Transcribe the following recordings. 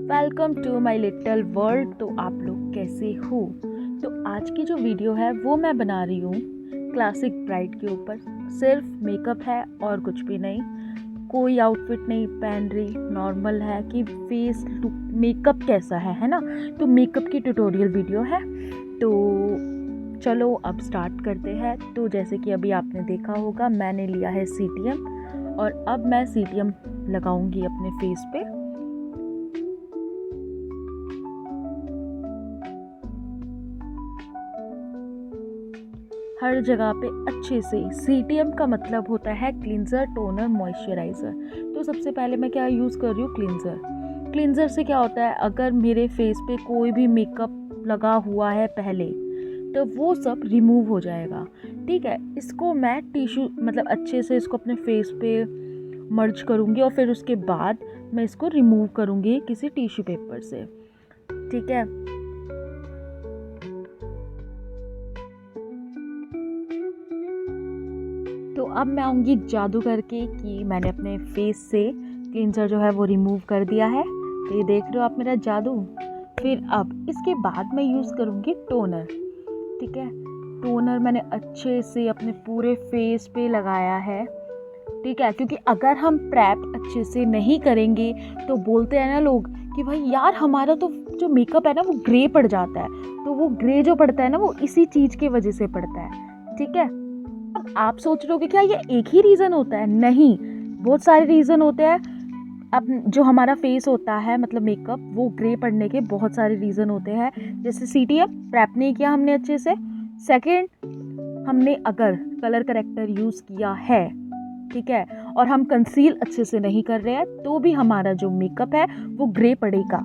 Welcome to my little world. तो आप लोग कैसे हो? तो आज की जो वीडियो है वो मैं बना रही हूँ क्लासिक ब्राइड के ऊपर। सिर्फ मेकअप है और कुछ भी नहीं, कोई आउटफिट नहीं पहन रही, नॉर्मल है कि फेस लुक मेकअप कैसा है ना। तो मेकअप की ट्यूटोरियल वीडियो है। तो चलो अब स्टार्ट करते हैं। तो जैसे कि अभी आपने देखा होगा, मैंने लिया है CTM और अब मैं CTM लगाऊंगी अपने फेस पे। हर जगह पे अच्छे से। CTM का मतलब होता है क्लींजर, टोनर, मॉइस्चराइज़र। तो सबसे पहले मैं क्या यूज़ कर रही हूँ, क्लींजर। क्लींजर से क्या होता है, अगर मेरे फेस पे कोई भी मेकअप लगा हुआ है पहले, तो वो सब रिमूव हो जाएगा। ठीक है, इसको मैं टिश्यू मतलब अच्छे से इसको अपने फेस पे मर्ज करूँगी और फिर उसके बाद मैं इसको रिमूव करूँगी किसी टिश्यू पेपर से। ठीक है, तो अब मैं आऊँगी जादू करके कि मैंने अपने फेस से क्लींजर जो है वो रिमूव कर दिया है। तो ये देख रहे हो आप मेरा जादू। फिर अब इसके बाद मैं यूज़ करूँगी टोनर। ठीक है, टोनर मैंने अच्छे से अपने पूरे फेस पे लगाया है। ठीक है, क्योंकि अगर हम प्रैप अच्छे से नहीं करेंगे तो बोलते हैं ना लोग कि भाई यार हमारा तो जो मेकअप है ना वो ग्रे पड़ जाता है। तो वो ग्रे जो पड़ता है ना वो इसी चीज़ की वजह से पड़ता है। ठीक है, अब आप सोच रहे हो कि क्या ये एक ही रीज़न होता है? नहीं, बहुत सारे रीज़न होते हैं। अब जो हमारा फेस होता है मतलब मेकअप, वो ग्रे पड़ने के बहुत सारे रीज़न होते हैं। जैसे CTM प्रैप नहीं किया हमने अच्छे से। सेकेंड, हमने अगर कलर करेक्टर यूज़ किया है, ठीक है, और हम कंसील अच्छे से नहीं कर रहे हैं, तो भी हमारा जो मेकअप है वो ग्रे पड़ेगा।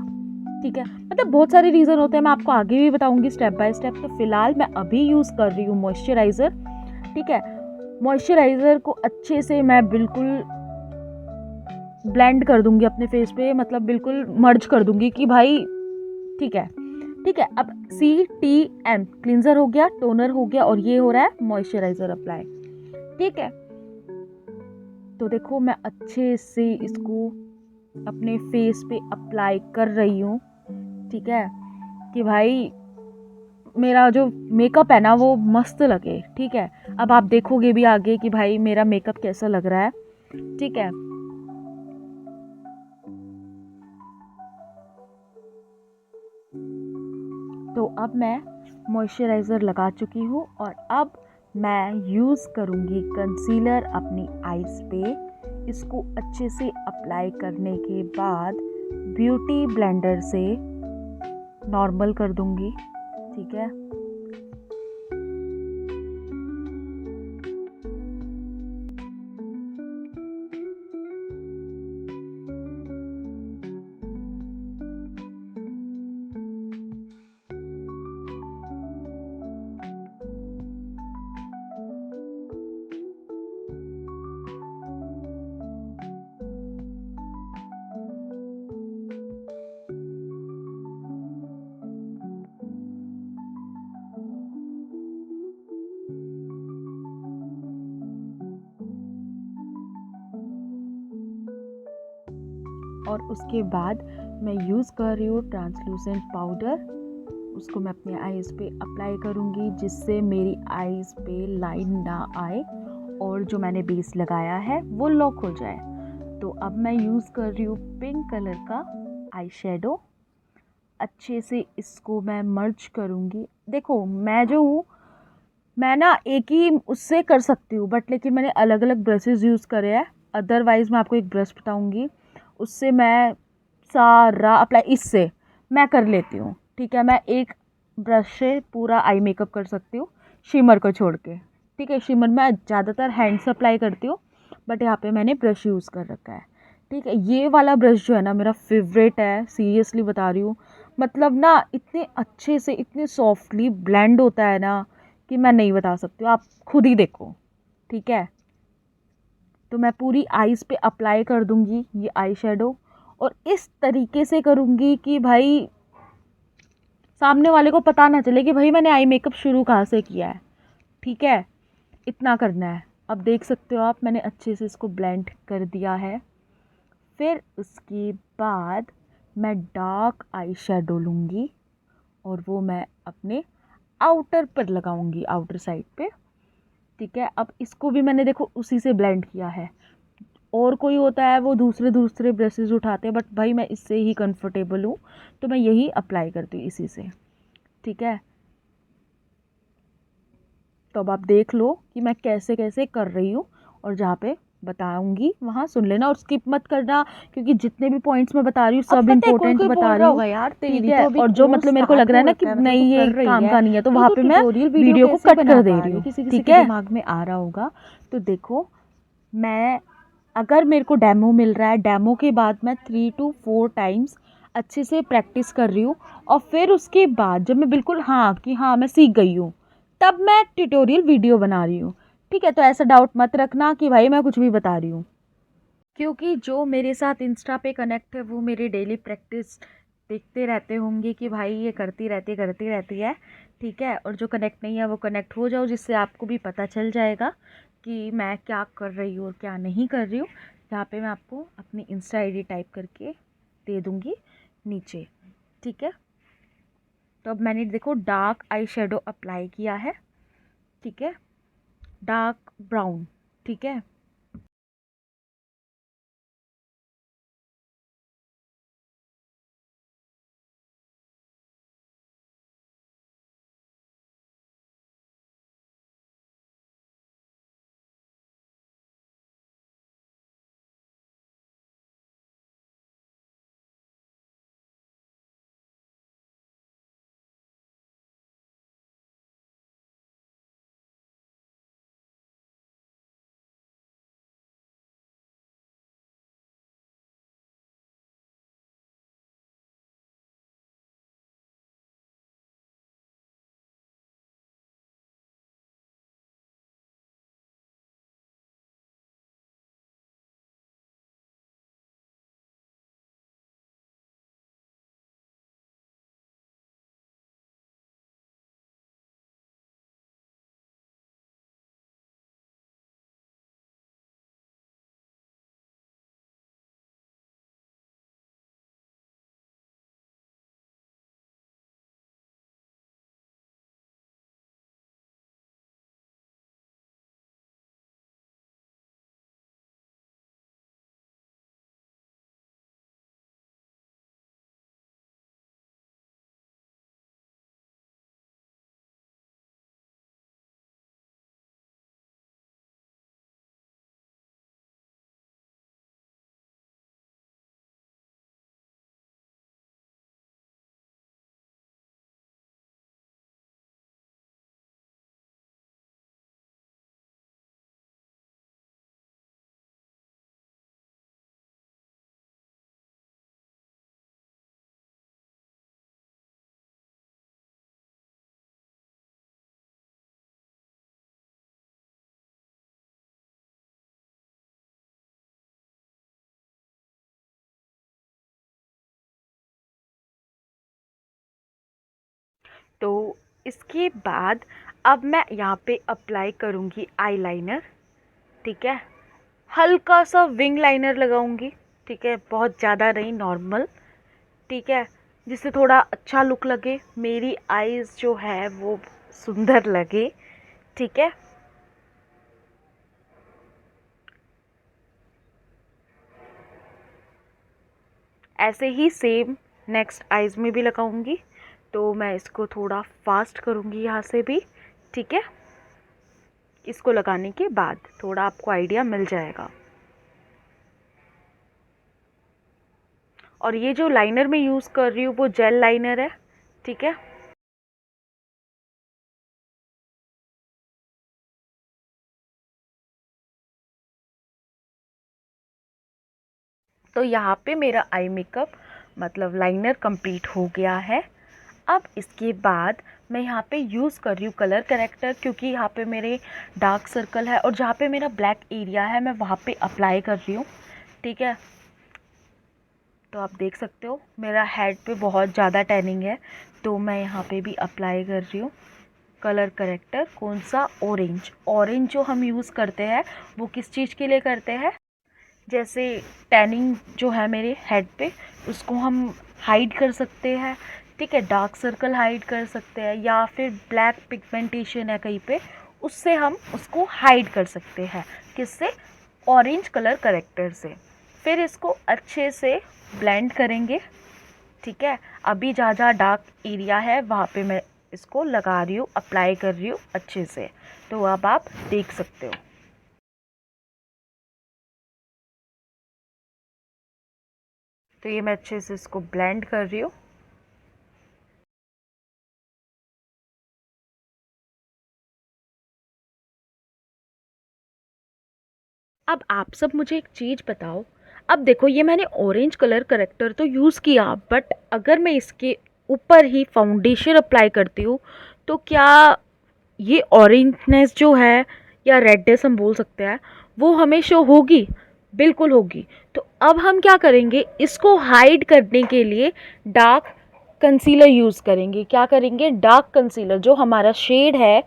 ठीक है, मतलब बहुत सारे रीज़न होते हैं। मैं आपको आगे भी बताऊंगी स्टेप बाय स्टेप। तो फिलहाल मैं अभी यूज़ कर रही हूँ मॉइस्चराइज़र। ठीक है, मॉइस्चराइज़र को अच्छे से मैं बिल्कुल ब्लेंड कर दूंगी अपने फेस पे, मतलब बिल्कुल मर्ज कर दूंगी कि भाई ठीक है। ठीक है, अब CTM क्लींजर हो गया, टोनर हो गया और ये हो रहा है मॉइस्चराइज़र अप्लाई। ठीक है, तो देखो मैं अच्छे से इसको अपने फेस पे अप्लाई कर रही हूँ। ठीक है, कि भाई मेरा जो मेकअप है ना वो मस्त लगे। ठीक है, अब आप देखोगे भी आगे कि भाई मेरा मेकअप कैसा लग रहा है। ठीक है, तो अब मैं मॉइस्चराइज़र लगा चुकी हूँ और अब मैं यूज़ करूँगी कंसीलर अपनी आईज़ पे। इसको अच्छे से अप्लाई करने के बाद ब्यूटी ब्लेंडर से नॉर्मल कर दूँगी। ठीक है, और उसके बाद मैं यूज़ कर रही हूँ ट्रांसलूसेंट पाउडर। उसको मैं अपने आईज़ पे अप्लाई करूँगी जिससे मेरी आईज़ पे लाइन ना आए और जो मैंने बेस लगाया है वो लॉक हो जाए। तो अब मैं यूज़ कर रही हूँ पिंक कलर का आई शेडो। अच्छे से इसको मैं मर्ज करूँगी। देखो मैं जो हूँ, मैं ना एक ही उससे कर सकती हूँ, बट लेकिन मैंने अलग अलग ब्रशेज़ यूज़ करे हैं। अदरवाइज़ मैं आपको एक ब्रश बताऊँगी, उससे मैं सारा अप्लाई इससे मैं कर लेती हूँ। ठीक है, मैं एक ब्रश से पूरा आई मेकअप कर सकती हूँ शिमर को छोड़ के। ठीक है, शिमर मैं ज़्यादातर हैंड से अप्लाई करती हूँ, बट यहाँ पे मैंने ब्रश यूज़ कर रखा है। ठीक है, ये वाला ब्रश जो है ना मेरा फेवरेट है, सीरियसली बता रही हूँ। मतलब ना इतने अच्छे से, इतने सॉफ्टली ब्लेंड होता है ना कि मैं नहीं बता सकती हूँ, आप खुद ही देखो। ठीक है, तो मैं पूरी आईज़ पे अप्लाई कर दूंगी ये आई शेडो और इस तरीके से करूंगी कि भाई सामने वाले को पता ना चले कि भाई मैंने आई मेकअप शुरू कहाँ से किया है। ठीक है, इतना करना है। अब देख सकते हो आप, मैंने अच्छे से इसको ब्लेंड कर दिया है। फिर उसके बाद मैं डार्क आई शेडो लूँगी और वो मैं अपने आउटर पर लगाऊंगी, आउटर साइड पे। ठीक है, अब इसको भी मैंने देखो उसी से ब्लेंड किया है। और कोई होता है वो दूसरे दूसरे ब्रशेस उठाते हैं, बट भाई मैं इससे ही कंफर्टेबल हूँ तो मैं यही अप्लाई करती हूँ इसी से। ठीक है, तो अब आप देख लो कि मैं कैसे कैसे कर रही हूँ, और जहाँ पे बताऊंगी वहाँ सुन लेना और स्किप मत करना, क्योंकि जितने भी पॉइंट्स मैं बता रही हूँ सब इम्पोर्टेंट बता रही हूँ। यार ठीक है, और जो मतलब मेरे को लग रहा है ना कि नहीं ये काम का नहीं है, तो वहाँ पे मैं वीडियो को कट कर दे रही हूँ। ठीक है, दिमाग में आ रहा होगा। तो देखो, मैं अगर मेरे को डेमो मिल रहा है, डेमो के बाद मैं 3 to 4 टाइम्स अच्छे से प्रैक्टिस कर रही हूँ, और फिर उसके बाद जब मैं बिल्कुल हाँ कि हाँ मैं सीख गई हूँ, तब मैं ट्यूटोरियल वीडियो बना रही हूँ। ठीक है, तो ऐसा डाउट मत रखना कि भाई मैं कुछ भी बता रही हूँ, क्योंकि जो मेरे साथ इंस्टा पे कनेक्ट है वो मेरी डेली प्रैक्टिस देखते रहते होंगे कि भाई ये करती रहती है। ठीक है, और जो कनेक्ट नहीं है वो कनेक्ट हो जाओ, जिससे आपको भी पता चल जाएगा कि मैं क्या कर रही हूँ और क्या नहीं कर रही हूँ। यहाँ पे मैं आपको अपनी इंस्टा आईडी टाइप करके दे दूँगी नीचे। ठीक है, तो अब मैंने देखो डार्क आई शेडो अप्लाई किया है। ठीक है, डार्क ब्राउन। ठीक है, तो इसके बाद अब मैं यहाँ पे अप्लाई करूँगी आईलाइनर। ठीक है, हल्का सा विंग लाइनर लगाऊंगी। ठीक है, बहुत ज़्यादा नहीं, नॉर्मल। ठीक है, जिससे थोड़ा अच्छा लुक लगे, मेरी आईज़ जो है वो सुंदर लगे। ठीक है, ऐसे ही सेम नेक्स्ट आईज़ में भी लगाऊंगी। तो मैं इसको थोड़ा फास्ट करूंगी यहाँ से भी। ठीक है, इसको लगाने के बाद थोड़ा आपको आइडिया मिल जाएगा। और ये जो लाइनर मैं यूज़ कर रही हूँ वो जेल लाइनर है। ठीक है, तो यहाँ पे मेरा आई मेकअप मतलब लाइनर कंप्लीट हो गया है। अब इसके बाद मैं यहाँ पे यूज़ कर रही हूँ कलर करेक्टर, क्योंकि यहाँ पे मेरे डार्क सर्कल है और जहाँ पे मेरा ब्लैक एरिया है मैं वहाँ पे अप्लाई कर रही हूँ। ठीक है, तो आप देख सकते हो मेरा हेड पे बहुत ज़्यादा टैनिंग है, तो मैं यहाँ पे भी अप्लाई कर रही हूँ कलर करेक्टर। कौन सा? ऑरेंज। ऑरेंज जो हम यूज़ करते हैं वो किस चीज़ के लिए करते हैं? जैसे टैनिंग जो है मेरे हेड पे, उसको हम हाइड कर सकते हैं, ठीक है। डार्क सर्कल हाइड कर सकते हैं, या फिर ब्लैक पिगमेंटेशन है कहीं पे, उससे हम उसको हाइड कर सकते हैं। किससे? ऑरेंज कलर करेक्टर से। फिर इसको अच्छे से ब्लेंड करेंगे, ठीक है। अभी जहाँ जहाँ डार्क एरिया है वहाँ पे मैं इसको लगा रही हूँ, अप्लाई कर रही हूँ अच्छे से। तो अब आप देख सकते हो। तो ये मैं अच्छे से इसको ब्लेंड कर रही हूँ। अब आप सब मुझे एक चीज़ बताओ। अब देखो, ये मैंने ऑरेंज कलर करेक्टर तो यूज़ किया, बट अगर मैं इसके ऊपर ही फाउंडेशन अप्लाई करती हूँ तो क्या ये ऑरेंजनेस जो है, या रेडनेस हम बोल सकते हैं, वो हमें शो होगी? बिल्कुल होगी। तो अब हम क्या करेंगे, इसको हाइड करने के लिए डार्क कंसीलर यूज़ करेंगे। क्या करेंगे? डार्क कंसीलर, जो हमारा शेड है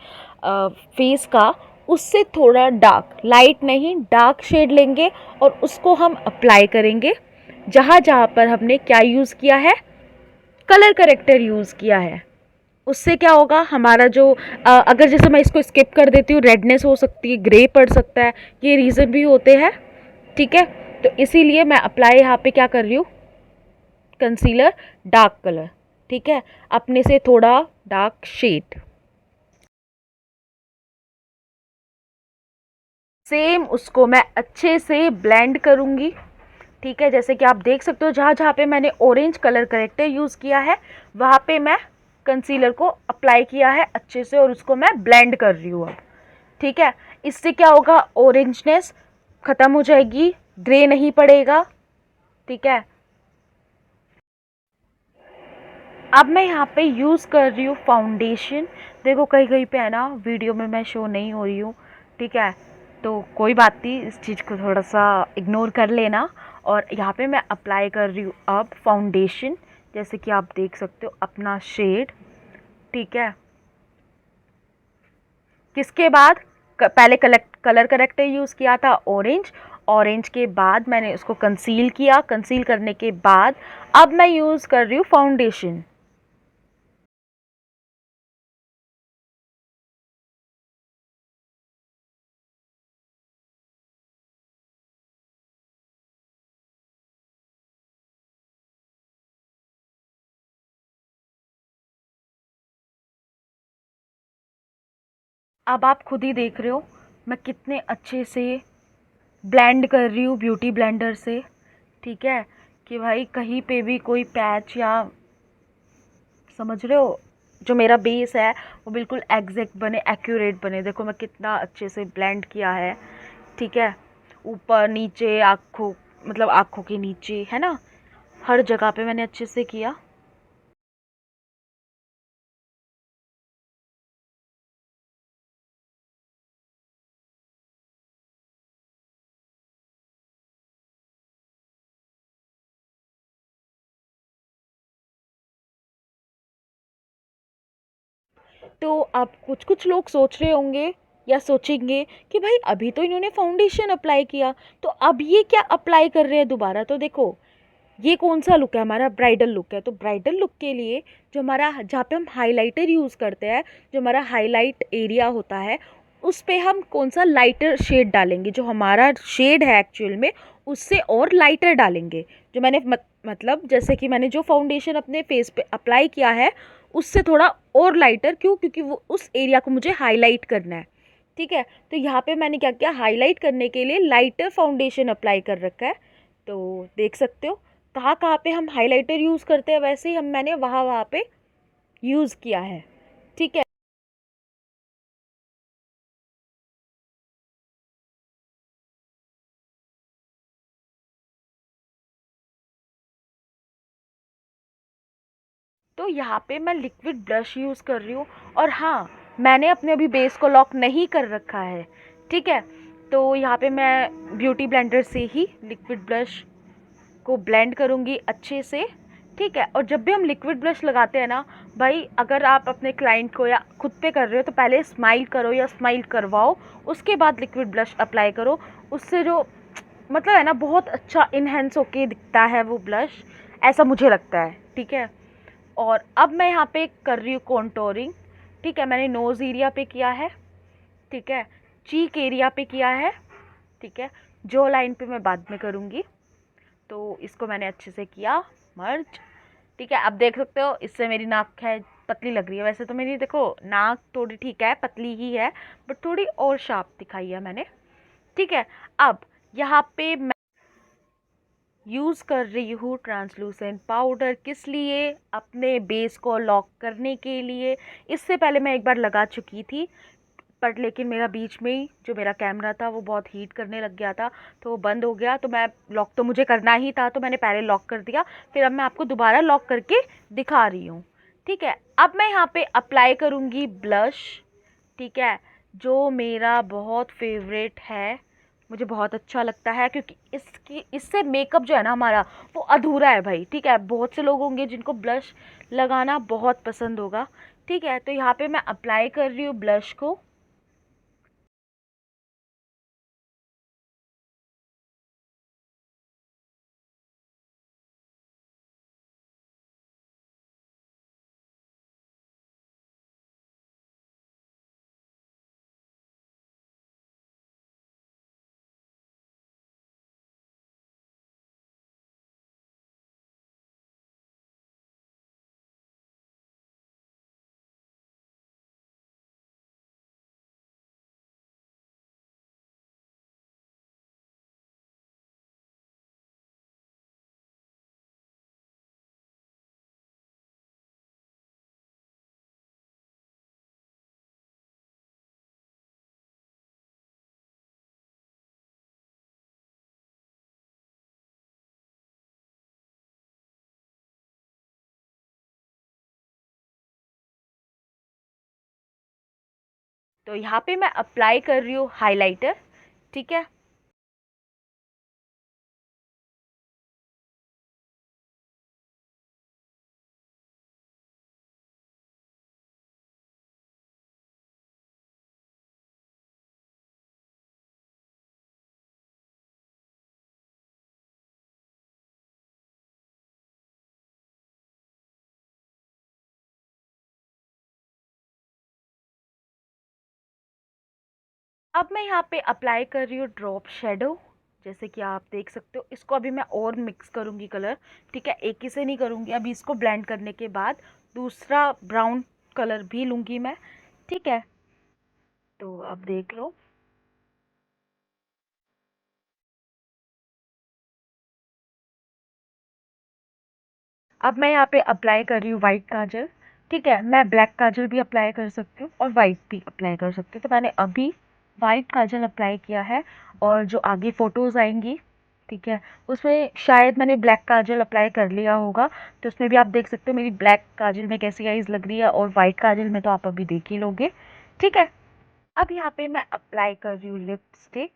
फेस का, उससे थोड़ा डार्क, लाइट नहीं डार्क शेड लेंगे और उसको हम अप्लाई करेंगे जहाँ जहाँ पर हमने क्या यूज़ किया है, कलर करेक्टर यूज़ किया है। उससे क्या होगा, हमारा जो अगर जैसे मैं इसको स्किप कर देती हूँ, रेडनेस हो सकती है, ग्रे पड़ सकता है, ये रीज़न भी होते हैं, ठीक है। तो इसीलिए मैं अप्लाई यहाँ पे क्या कर रही हूँ, कंसीलर डार्क कलर, ठीक है, अपने से थोड़ा डार्क शेड। सेम उसको मैं अच्छे से ब्लेंड करूँगी, ठीक है। जैसे कि आप देख सकते हो, जहाँ जहाँ पे मैंने ऑरेंज कलर करेक्टर यूज़ किया है वहाँ पे मैं कंसीलर को अप्लाई किया है अच्छे से, और उसको मैं ब्लेंड कर रही हूँ अब, ठीक है। इससे क्या होगा, ऑरेंजनेस ख़त्म हो जाएगी, ग्रे नहीं पड़ेगा, ठीक है। अब मैं यहाँ पे यूज़ कर रही हूँ फाउंडेशन। देखो कहीं कहीं पे है ना, वीडियो में मैं शो नहीं हो रही हूँ, ठीक है। तो कोई बात नहीं, इस चीज़ को थोड़ा सा इग्नोर कर लेना। और यहाँ पे मैं अप्लाई कर रही हूँ अब फाउंडेशन, जैसे कि आप देख सकते हो अपना शेड, ठीक है। किसके बाद? पहले कलर करेक्टर यूज़ किया था ऑरेंज, ऑरेंज के बाद मैंने उसको कंसील किया, कंसील करने के बाद अब मैं यूज़ कर रही हूँ फाउंडेशन। अब आप खुद ही देख रहे हो मैं कितने अच्छे से ब्लेंड कर रही हूँ ब्यूटी ब्लेंडर से, ठीक है, कि भाई कहीं पे भी कोई पैच, या समझ रहे हो, जो मेरा बेस है वो बिल्कुल एग्जैक्ट बने, एक्यूरेट बने। देखो मैं कितना अच्छे से ब्लेंड किया है, ठीक है। ऊपर नीचे आँखों, मतलब आँखों के नीचे है ना, हर जगह पे मैंने अच्छे से किया। तो अब कुछ कुछ लोग सोच रहे होंगे या सोचेंगे कि भाई अभी तो इन्होंने फाउंडेशन अप्लाई किया, तो अब ये क्या अप्लाई कर रहे हैं दोबारा? तो देखो, ये कौन सा लुक है, हमारा ब्राइडल लुक है। तो ब्राइडल लुक के लिए जो हमारा, जहाँ पे हम हाइलाइटर यूज़ करते हैं, जो हमारा हाईलाइट एरिया होता है, उस पे हम कौन सा लाइटर शेड डालेंगे, जो हमारा शेड है एक्चुअल में उससे और लाइटर डालेंगे। जो मैंने मतलब जैसे कि मैंने जो फाउंडेशन अपने फेस पे अप्लाई किया है उससे थोड़ा और लाइटर, क्यों? क्योंकि वो उस एरिया को मुझे हाईलाइट करना है, ठीक है। तो यहाँ पे मैंने क्या किया, हाईलाइट करने के लिए लाइटर फाउंडेशन अप्लाई कर रखा है। तो देख सकते हो कहाँ कहाँ पे हम हाइलाइटर यूज़ करते हैं, वैसे ही हम मैंने वहाँ वहाँ पे यूज़ किया है, ठीक है। तो यहाँ पे मैं लिक्विड ब्रश यूज़ कर रही हूँ, और हाँ, मैंने अपने अभी बेस को लॉक नहीं कर रखा है, ठीक है। तो यहाँ पे मैं ब्यूटी ब्लेंडर से ही लिक्विड ब्रश को ब्लेंड करूँगी अच्छे से, ठीक है। और जब भी हम लिक्विड ब्रश लगाते हैं ना भाई, अगर आप अपने क्लाइंट को या खुद पे कर रहे हो तो पहले स्माइल करो या स्माइल करवाओ, उसके बाद लिक्विड ब्रश अप्लाई करो। उससे जो मतलब है ना, बहुत अच्छा इन्हेंस होके दिखता है वो ब्लश, ऐसा मुझे लगता है, ठीक है। और अब मैं यहाँ पे कर रही हूँ कॉन्टोरिंग, ठीक है। मैंने नोज़ एरिया पे किया है, ठीक है, चीक एरिया पे किया है, ठीक है। जो लाइन पे मैं बाद में करूँगी, तो इसको मैंने अच्छे से किया मर्ज, ठीक है। अब देख सकते हो इससे मेरी नाक है पतली लग रही है। वैसे तो मेरी देखो नाक थोड़ी ठीक है, पतली ही है, बट थोड़ी और शार्प दिखाई है मैंने, ठीक है। अब यहाँ पे मैं यूज़ कर रही हूँ ट्रांसलूसेंट पाउडर, किस लिए? अपने बेस को लॉक करने के लिए। इससे पहले मैं एक बार लगा चुकी थी, बट लेकिन मेरा बीच में ही जो मेरा कैमरा था वो बहुत हीट करने लग गया था, तो वो बंद हो गया। तो मैं लॉक तो मुझे करना ही था, तो मैंने पहले लॉक कर दिया, फिर अब मैं आपको दोबारा लॉक करके दिखा रही हूँ, ठीक है। अब मैं यहाँ पे अप्लाई करूँगी ब्लश, ठीक है, जो मेरा बहुत फेवरेट है, मुझे बहुत अच्छा लगता है, क्योंकि इससे मेकअप जो है ना हमारा वो अधूरा है भाई, ठीक है। बहुत से लोग होंगे जिनको ब्लश लगाना बहुत पसंद होगा, ठीक है। तो यहाँ पे मैं अप्लाई कर रही हूँ ब्लश को। तो यहाँ पे मैं अप्लाई कर रही हूँ हाइलाइटर, ठीक है। अब मैं यहाँ पे अप्लाई कर रही हूँ ड्रॉप शेडो, जैसे कि आप देख सकते हो। इसको अभी मैं और मिक्स करूँगी कलर, ठीक है, एक ही से नहीं करूँगी। अभी इसको ब्लेंड करने के बाद दूसरा ब्राउन कलर भी लूँगी मैं, ठीक है। तो अब देख लो। अब मैं यहाँ पे अप्लाई कर रही हूँ वाइट काजल, ठीक है। मैं ब्लैक काजल भी अप्लाई कर सकती हूँ और वाइट भी अप्लाई कर सकती हूँ। तो मैंने अभी वाइट काजल अप्लाई किया है, और जो आगे फ़ोटोज़ आएंगी, ठीक है, उसमें शायद मैंने ब्लैक काजल अप्लाई कर लिया होगा। तो उसमें भी आप देख सकते हो मेरी ब्लैक काजल में कैसी आइज़ लग रही है, और वाइट काजल में तो आप अभी देख ही लोगे, ठीक है। अब यहाँ पे मैं अप्लाई कर रही हूँ लिपस्टिक,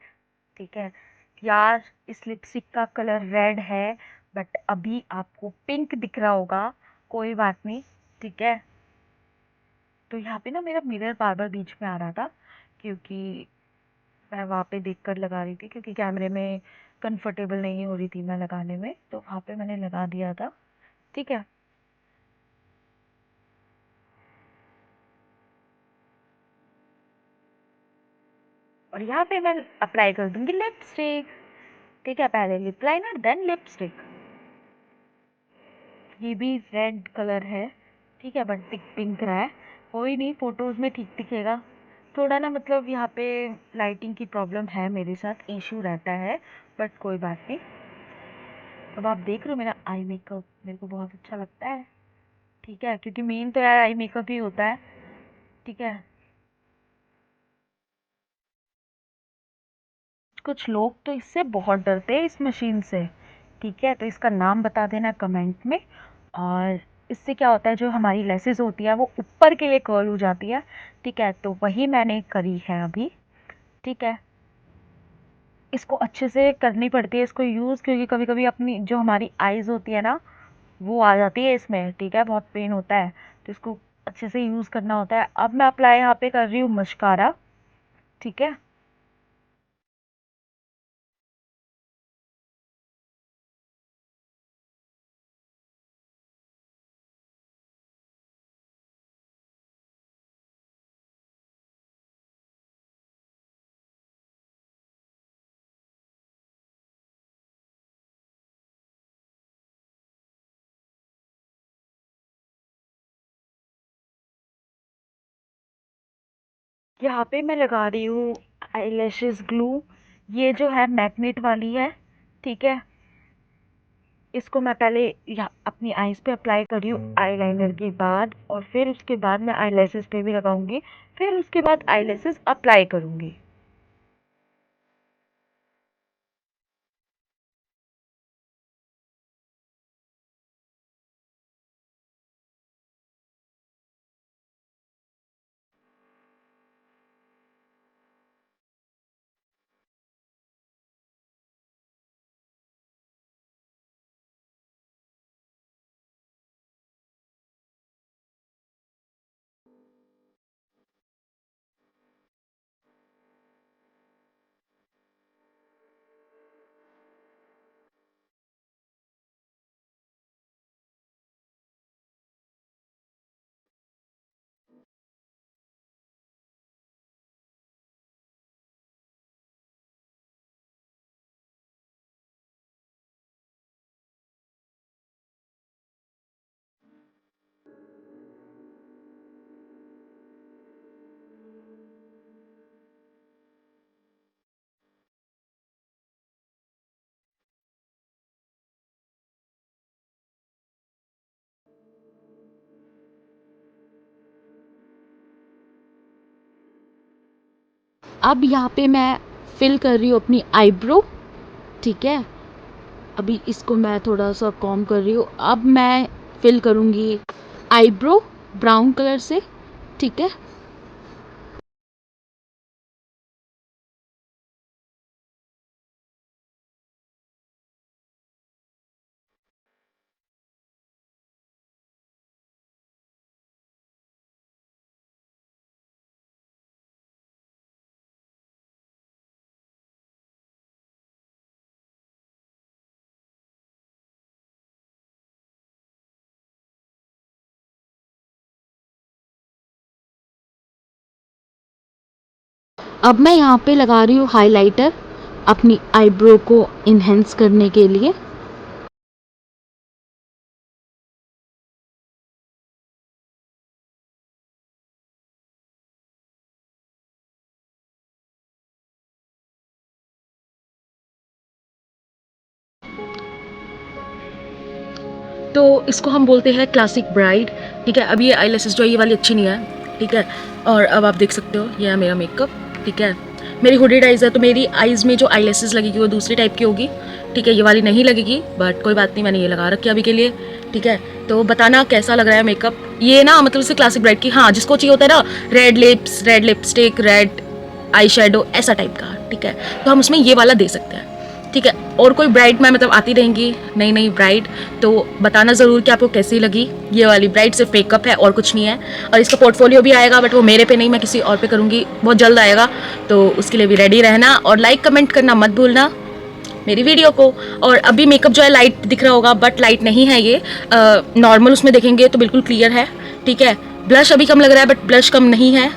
ठीक है। यार इस लिपस्टिक का कलर रेड है, बट अभी आपको पिंक दिख रहा होगा, कोई बात नहीं, ठीक है। तो यहाँ पे ना मेरा मिरर बार बार बीच में आ रहा था, क्योंकि मैं वहाँ पे देख कर लगा रही थी, क्योंकि कैमरे में कंफर्टेबल नहीं हो रही थी मैं लगाने में, तो वहाँ पे मैंने लगा दिया था, ठीक है। और यहाँ पे मैं अप्लाई कर दूंगी लिपस्टिक, ठीक है। पहले लिप लाइनर देन लिपस्टिक। ये भी रेड कलर है, ठीक है, बट पिंक पिंक रहा है। कोई नहीं, फोटोज़ में ठीक दिखेगा। थोड़ा ना मतलब यहाँ पे लाइटिंग की प्रॉब्लम है, मेरे साथ इशू रहता है, बट कोई बात नहीं। अब आप देख रहे हो मेरा आई मेकअप, मेरे को बहुत अच्छा लगता है, ठीक है, क्योंकि मेन तो यार आई मेकअप ही होता है, ठीक है। कुछ लोग तो इससे बहुत डरते हैं, इस मशीन से, ठीक है। तो इसका नाम बता देना कमेंट में। और इससे क्या होता है, जो हमारी लेसेस होती है वो ऊपर के लिए कर्ल हो जाती है, ठीक है। तो वही मैंने करी है अभी, ठीक है। इसको अच्छे से करनी पड़ती है इसको यूज़, क्योंकि कभी कभी अपनी जो हमारी आइज़ होती है ना वो आ जाती है इसमें, ठीक है, बहुत पेन होता है। तो इसको अच्छे से यूज़ करना होता है। अब मैं अप्लाई यहाँ पे कर रही हूँ मस्कारा, ठीक है। यहाँ पे मैं लगा रही हूँ आई लैशेस ग्लू। ये जो है मैग्नेट वाली है, ठीक है। इसको मैं पहले यहाँ अपनी आईज पे अप्लाई कर रही हूँ आईलाइनर के बाद, और फिर उसके बाद मैं आई लैशेस पे भी लगाऊंगी, फिर उसके बाद आई लैशेस अप्लाई करूंगी। अब यहाँ पे मैं फिल कर रही हूँ अपनी आईब्रो, ठीक है। अभी इसको मैं थोड़ा सा कॉम कर रही हूँ। अब मैं फिल करूँगी आईब्रो ब्राउन कलर से, ठीक है। अब मैं यहाँ पे लगा रही हूँ हाइलाइटर अपनी आईब्रो को इन्हेंस करने के लिए। तो इसको हम बोलते हैं क्लासिक ब्राइड, ठीक है। अब ये आई जो है ये वाली अच्छी नहीं है, ठीक है। और अब आप देख सकते हो ये है मेरा मेकअप, ठीक है। मेरी हुडेड आइज़ है तो मेरी आइज़ में जो आई लगेगी वो दूसरी टाइप की होगी, ठीक है। ये वाली नहीं लगेगी, बट कोई बात नहीं, मैंने ये लगा रखी है अभी के लिए, ठीक है। तो बताना कैसा लग रहा है मेकअप। ये ना मतलब इसे क्लासिक ब्राइड की, हाँ जिसको चाहिए होता है ना red lips, red lipstick, red eye shadow, ऐसा टाइप का, ठीक है। तो हम उसमें ये वाला दे सकते हैं, ठीक है। और कोई ब्राइड में मतलब आती रहेंगी नई नई ब्राइड, तो बताना ज़रूर कि आपको कैसी लगी। ये वाली ब्राइड सिर्फ मेकअप है और कुछ नहीं है। और इसका पोर्टफोलियो भी आएगा, बट वो मेरे पे नहीं, मैं किसी और पे करूँगी, बहुत जल्द आएगा। तो उसके लिए भी रेडी रहना और लाइक कमेंट करना मत भूलना मेरी वीडियो को। और अभी मेकअप जो है लाइट दिख रहा होगा, बट लाइट नहीं है ये, नॉर्मल उसमें देखेंगे तो बिल्कुल क्लियर है, ठीक है। ब्लश अभी कम लग रहा है, बट ब्लश कम नहीं है,